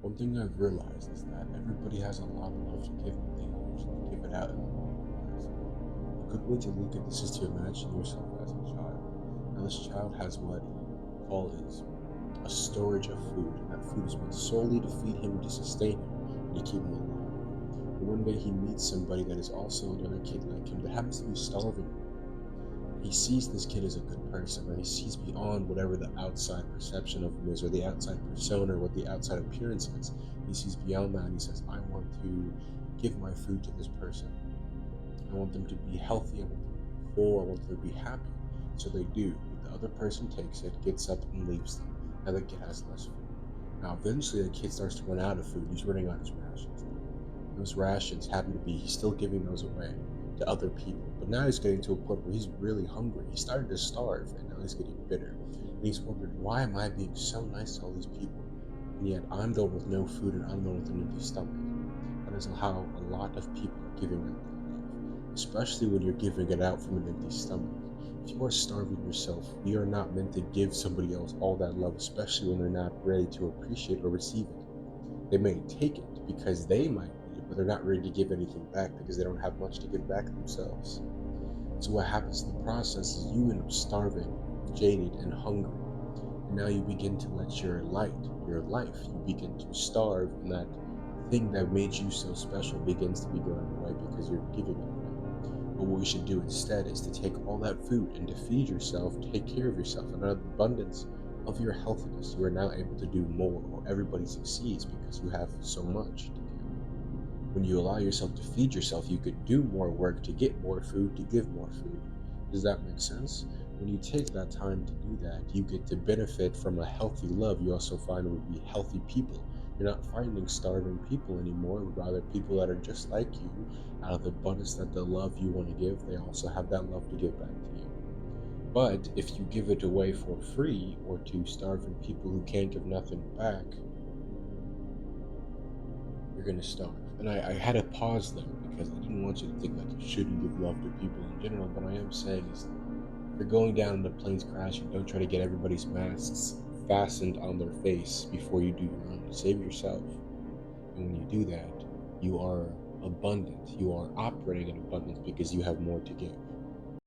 One thing I've realized is that everybody has a lot of love to give, but they usually give it out in the wrong ways. A good way to look at this is to imagine yourself as a child. Now, this child has what you call is a storage of food, and that food is meant solely to feed him, to sustain him, and to keep him alive. But one day he meets somebody that is also another kid like him that happens to be starving. He sees this kid as a good person, or he sees beyond whatever the outside perception of him is, or the outside persona, or what the outside appearance is. He sees beyond that and he says, I want to give my food to this person. I want them to be healthy, I want them to be full, I want them to be happy. So they do, but the other person takes it, gets up, and leaves them. Now the kid has less food. Now eventually the kid starts to run out of food. He's running out his rations. Those rations happen to be, he's still giving those away to other people. But now he's getting to a point where he's really hungry. He started to starve, and now he's getting bitter. And he's wondering, why am I being so nice to all these people? And yet I'm the one with no food and I'm the one with an empty stomach. That is how a lot of people are giving out their love, especially when you're giving it out from an empty stomach. If you are starving yourself, you are not meant to give somebody else all that love, especially when they're not ready to appreciate or receive it. They may take it because they might need it, but they're not ready to give anything back because they don't have much to give back themselves. So what happens in the process is you end up starving, jaded, and hungry. And now you begin to let your light, your life, you begin to starve, and that thing that made you so special begins to be going away because you're giving it away. But what we should do instead is to take all that food and to feed yourself, take care of yourself, and out of the abundance of your healthiness, you are now able to do more, or everybody succeeds because you have so much to give. When you allow yourself to feed yourself, you could do more work to get more food, to give more food. Does that make sense? When you take that time to do that, you get to benefit from a healthy love. You also find would be healthy people. You're not finding starving people anymore, but rather people that are just like you. Out of the abundance that the love you want to give, they also have that love to give back to you. But if you give it away for free, or to starving people who can't give nothing back, you're gonna starve. And I had to pause there because I didn't want you to think like you shouldn't give love to people in general. But I am saying is, if you're going down and the plane's crashing, don't try to get everybody's masks fastened on their face before you do your own. Save yourself. And when you do that, you are abundant. You are operating in abundance because you have more to give.